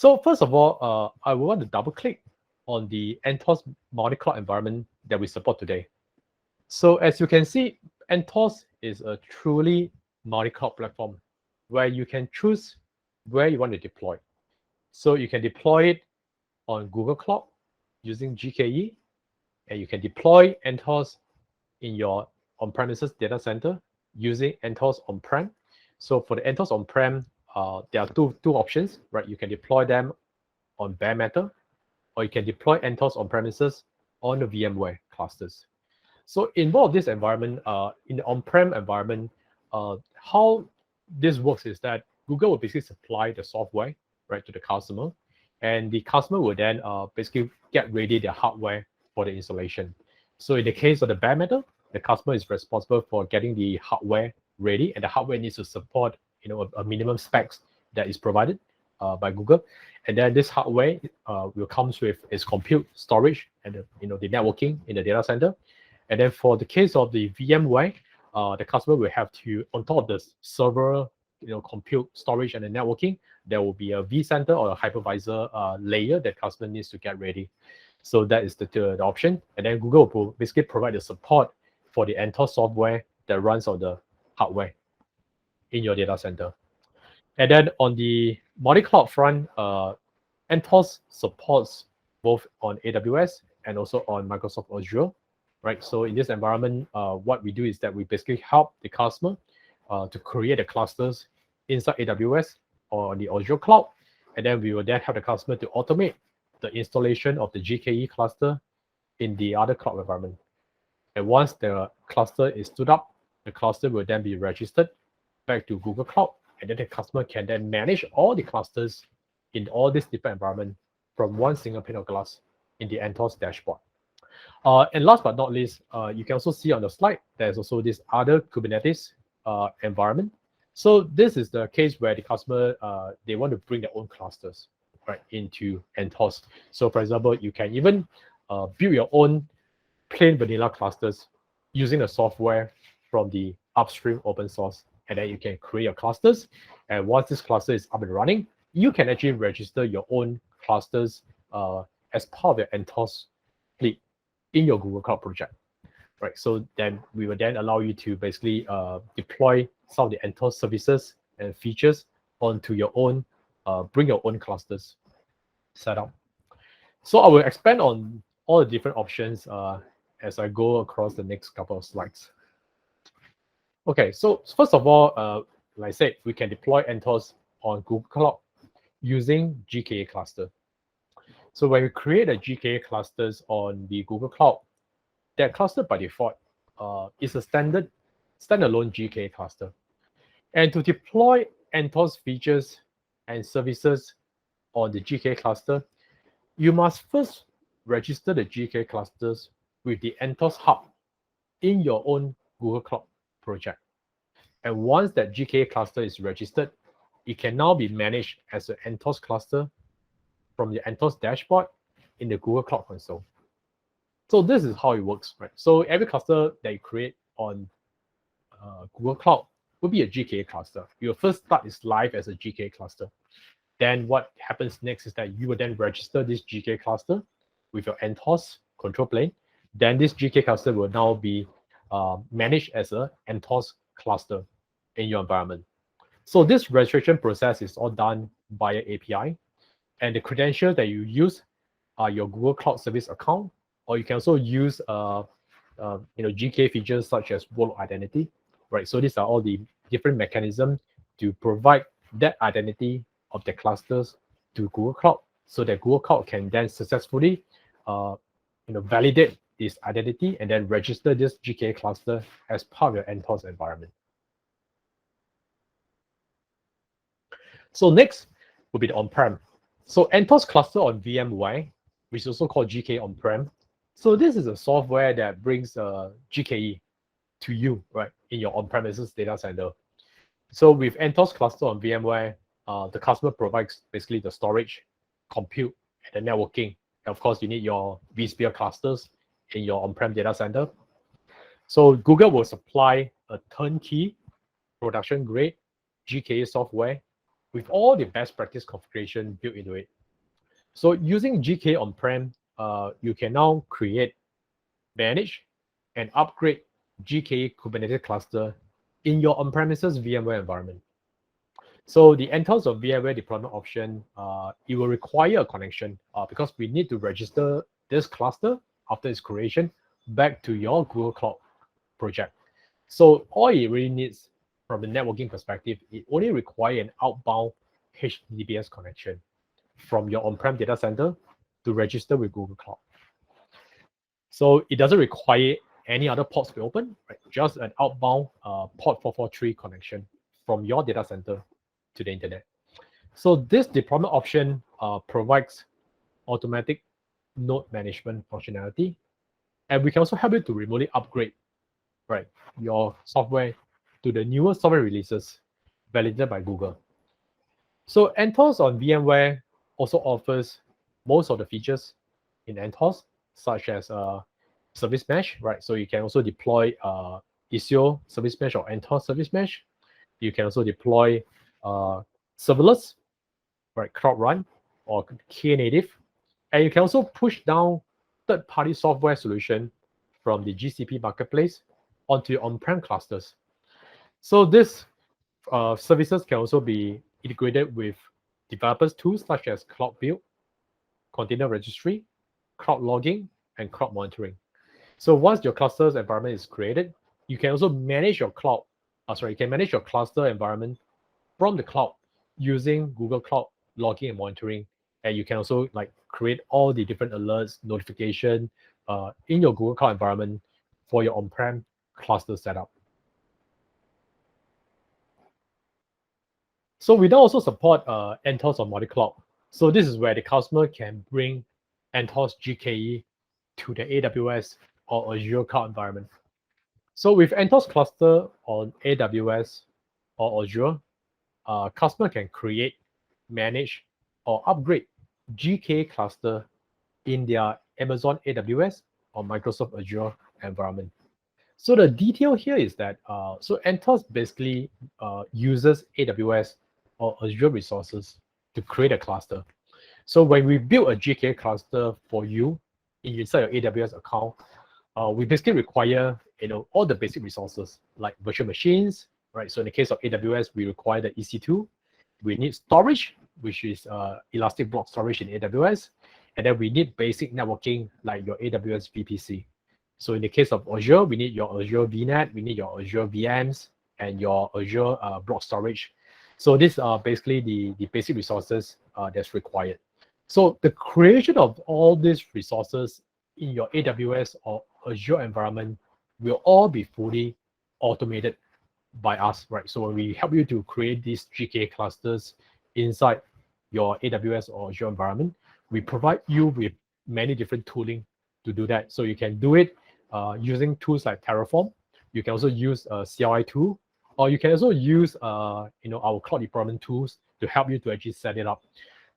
So first of all, I want to double click on the Athos multi-cloud environment that we support today. So as you can see, Athos is a truly multi-cloud platform where you can choose where you want to deploy. So you can deploy it on Google Cloud using GKE, and you can deploy Athos in your on-premises data center using Athos on-prem. So for the Athos on-prem, there are two options, right? You can deploy them on bare metal, or you can deploy Athos on-premises on the VMware clusters. So in both of this environment, in the on-prem environment, how this works is that Google will basically supply the software, right, to the customer, and the customer will then basically get ready their hardware for the installation. So in the case of the bare metal, the customer is responsible for getting the hardware ready, and the hardware needs to support, a minimum specs that is provided by Google. And then this hardware will comes with its compute, storage, and the networking in the data center. And then for the case of the VMware, the customer will have to, on top of the server, compute, storage, and the networking, there will be a vCenter or a hypervisor layer that customer needs to get ready. So that is the option. And then Google will basically provide the support for the Athos software that runs on the hardware in your data center. And then on the multi-cloud front, Athos supports both on AWS and also on Microsoft Azure, right? So in this environment, what we do is that we basically help the customer to create the clusters inside AWS or on the Azure cloud, and then we will then help the customer to automate the installation of the GKE cluster in the other cloud environment. And once the cluster is stood up, the cluster will then be registered back to Google Cloud, and then the customer can then manage all the clusters in all these different environments from one single pane of glass in the Athos dashboard. And last but not least, you can also see on the slide, there's also this other Kubernetes environment. So this is the case where the customer, they want to bring their own clusters, right, into Athos. So for example, you can even build your own plain vanilla clusters using the software from the upstream open source. And then you can create your clusters. And once this cluster is up and running, you can actually register your own clusters as part of your Athos fleet in your Google Cloud project, right? So then we will then allow you to basically deploy some of the Athos services and features onto your own, bring your own clusters setup. So I will expand on all the different options as I go across the next couple of slides. Okay, so first of all, like I said, we can deploy Athos on Google Cloud using GKE cluster. So when we create a GKE clusters on the Google Cloud, that cluster by default is a standalone GKE cluster. And to deploy Athos features and services on the GKE cluster, you must first register the GKE clusters with the Athos Hub in your own Google Cloud project. And once that GKE cluster is registered, it can now be managed as an Athos cluster from the Athos dashboard in the Google Cloud Console. So this is how it works, right? So every cluster that you create on Google Cloud will be a GKE cluster. Your first start is live as a GKE cluster. Then what happens next is that you will then register this GKE cluster with your Athos control plane. Then this GKE cluster will now be managed as a Athos cluster in your environment. So this registration process is all done via API, and the credentials that you use are your Google Cloud Service account, or you can also use GKE features such as world identity, right? So these are all the different mechanisms to provide that identity of the clusters to Google Cloud, so that Google Cloud can then successfully validate this identity and then register this GKE cluster as part of your Athos environment. So next will be the on-prem. So Athos cluster on VMware, which is also called GKE on-prem. So this is a software that brings GKE to you, right, in your on-premises data center. So with Athos cluster on VMware, the customer provides basically the storage, compute, and the networking. And of course, you need your vSphere clusters in your on-prem data center. So Google will supply a turnkey production-grade GKE software with all the best practice configuration built into it. So using GK on-prem, you can now create, manage, and upgrade GKE Kubernetes cluster in your on-premises VMware environment. So the Athos or VMware deployment option, it will require a connection because we need to register this cluster after its creation back to your Google Cloud project. So all it really needs from the networking perspective, it only requires an outbound HTTPS connection from your on-prem data center to register with Google Cloud. So it doesn't require any other ports to be open, right? Just an outbound port 443 connection from your data center to the internet. So this deployment option provides automatic node management functionality, and we can also help you to remotely upgrade, right, your software to the newer software releases validated by Google. So Athos on VMware also offers most of the features in Athos, such as service mesh, right? So you can also deploy Istio service mesh or Athos service mesh. You can also deploy serverless, right, Cloud Run or Knative, and you can also push down third-party software solution from the GCP marketplace onto your on-prem clusters. So this services can also be integrated with developers tools such as Cloud Build, Container Registry, Cloud Logging, and Cloud Monitoring. So once your cluster's environment is created, you can also manage your cloud. You can manage your cluster environment from the cloud using Google Cloud Logging and Monitoring, and you can also like create all the different alerts, notification in your Google Cloud environment for your on-prem cluster setup. So we now also support Athos on multi-cloud. So this is where the customer can bring Athos GKE to the AWS or Azure cloud environment. So with Athos cluster on AWS or Azure, customer can create, manage, or upgrade GKE cluster in their Amazon AWS or Microsoft Azure environment. So the detail here is that so Athos basically uses AWS or Azure resources to create a cluster. So when we build a GKE cluster for you inside your AWS account, we basically require all the basic resources like virtual machines, right? So in the case of AWS, we require the EC2. We need storage, which is elastic block storage in AWS, and then we need basic networking like your AWS VPC. So in the case of Azure, we need your Azure VNet, we need your Azure VMs, and your Azure block storage. So these are basically the basic resources that's required. So the creation of all these resources in your AWS or Azure environment will all be fully automated by us, right? So when we help you to create these GKE clusters inside your AWS or Azure environment, we provide you with many different tooling to do that. So you can do it using tools like Terraform. You can also use a CLI tool, or you can also use our cloud deployment tools to help you to actually set it up.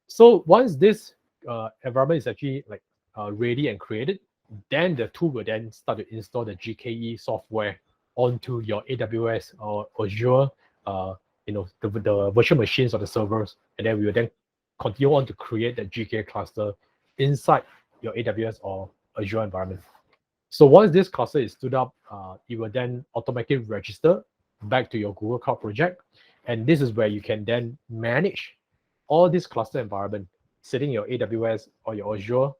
So once this environment is actually like ready and created, then the tool will then start to install the GKE software onto your AWS or Azure, the virtual machines or the servers, and then we will then continue on to create the GKE cluster inside your AWS or Azure environment. So once this cluster is stood up, it will then automatically register back to your Google Cloud project, and this is where you can then manage all this cluster environment sitting in your AWS or your Azure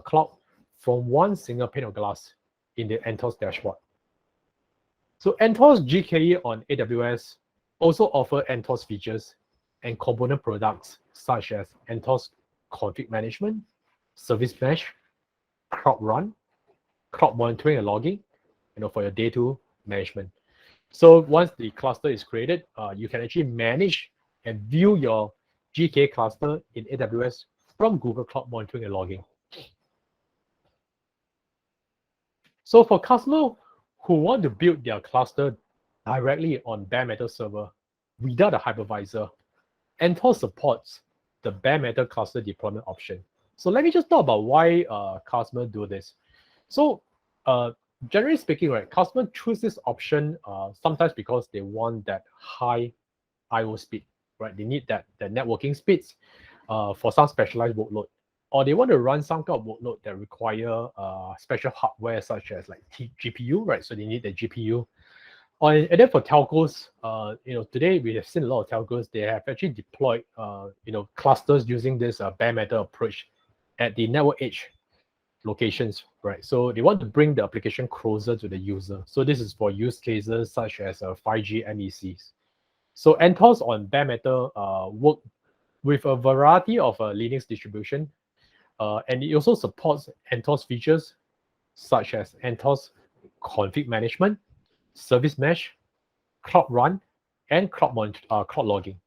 cloud from one single pane of glass in the Athos dashboard. So Athos GKE on AWS also offer Athos features and component products such as Athos config management, service mesh, Cloud Run, Cloud Monitoring and Logging, for your day two management. So once the cluster is created, you can actually manage and view your GKE cluster in AWS from Google Cloud Monitoring and Logging. So for customers who want to build their cluster directly on bare metal server without a hypervisor, Athos supports the bare metal cluster deployment option. So let me just talk about why customers do this. So generally speaking, right, customers choose this option sometimes because they want that high I/O speed. right? They need that networking speeds for some specialized workload, or they want to run some kind of workload that require special hardware such as like GPU, right? So they need the GPU. And then for telcos, today we have seen a lot of telcos. They have actually deployed, clusters using this bare metal approach at the network edge locations, right? So they want to bring the application closer to the user. So this is for use cases such as 5G MECs. So Athos on bare metal work with a variety of Linux distribution, and it also supports Athos features such as Athos config management, service mesh, cloud run, and cloud logging.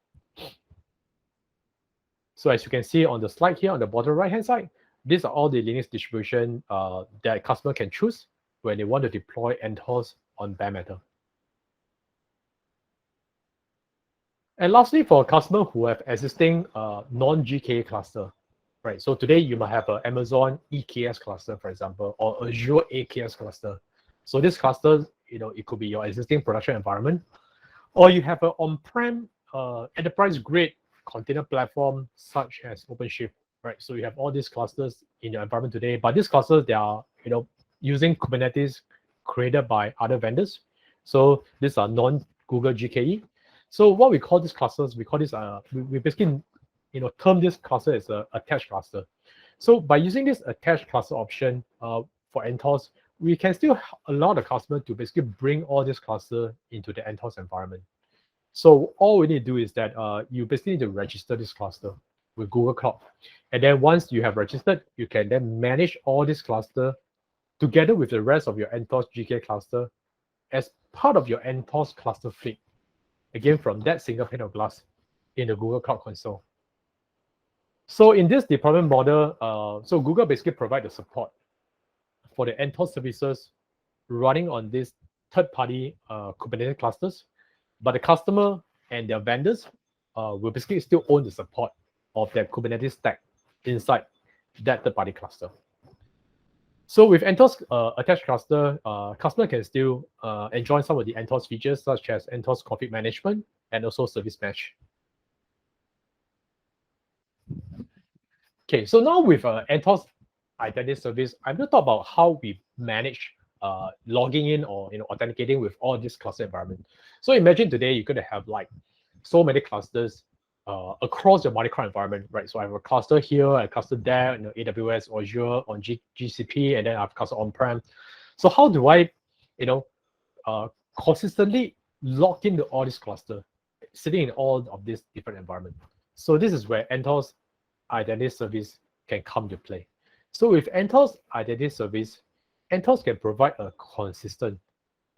So as you can see on the slide here on the bottom right-hand side, these are all the Linux distribution that customer can choose when they want to deploy Athos on bare metal. And lastly, for a customer who have existing non-GKA cluster, right? So today you might have an Amazon EKS cluster, for example, or Azure AKS cluster. So this cluster, it could be your existing production environment, or you have an on-prem enterprise-grade container platform such as OpenShift, right? So you have all these clusters in your environment today, but these clusters, they are, using Kubernetes created by other vendors. So these are non-Google GKE. So what we call these clusters, we call this, we basically, term this cluster as a attached cluster. So by using this attached cluster option for Athos, we can still allow the customer to basically bring all this cluster into the Athos environment. So all we need to do is that you basically need to register this cluster with Google Cloud. And then once you have registered, you can then manage all this cluster together with the rest of your Athos GKE cluster as part of your Athos cluster fleet. Again, from that single pane of glass in the Google Cloud Console. So in this deployment model, so Google basically provide the support for the Athos services running on these third-party Kubernetes clusters, but the customer and their vendors will basically still own the support of their Kubernetes stack inside that third-party cluster. So with Athos attached cluster, customer can still enjoy some of the Athos features such as Athos config management and also service mesh. Okay, so now with Athos identity service, I'm going to talk about how we manage logging in or authenticating with all this cluster environment. So imagine today you're going to have like so many clusters across your multi-cloud environment, right? So I have a cluster here, a cluster there, AWS, Azure, on GCP, and then I have a cluster on-prem. So how do I, consistently log into all these clusters, sitting in all of these different environments? So this is where Athos identity service can come to play. So with Athos identity service, Athos can provide a consistent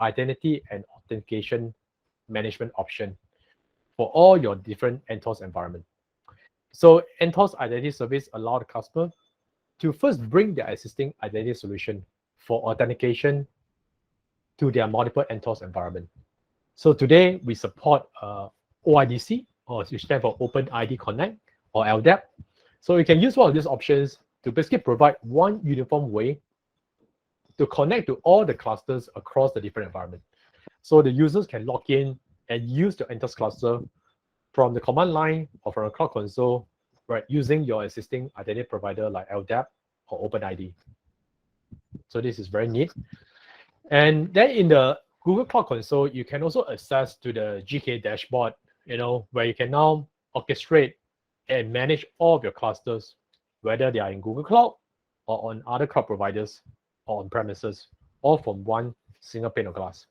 identity and authentication management option for all your different Athos environment. So Athos identity service allow the customer to first bring their existing identity solution for authentication to their multiple Athos environment. So today we support OIDC, or which stands for Open ID Connect, or LDAP. So you can use one of these options to basically provide one uniform way to connect to all the clusters across the different environment. So the users can log in and use the Athos cluster from the command line or from a cloud console, right, using your existing identity provider like LDAP or OpenID. So this is very neat. And then in the Google Cloud Console, you can also access to the GKE dashboard, where you can now orchestrate and manage all of your clusters, whether they are in Google Cloud or on other cloud providers or on premises, all from one single pane of glass.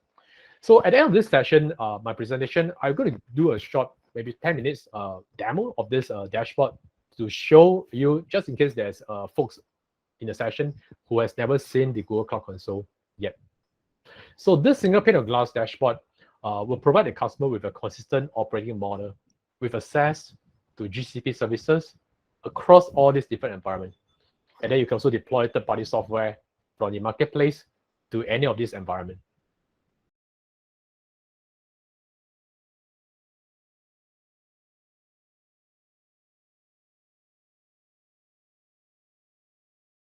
So at the end of this session, my presentation, I'm going to do a short, maybe 10 minutes demo of this dashboard to show you, just in case there's folks in the session who has never seen the Google Cloud Console yet. So this single pane of glass dashboard will provide the customer with a consistent operating model with access to GCP services across all these different environments. And then you can also deploy third-party software from the marketplace to any of these environments.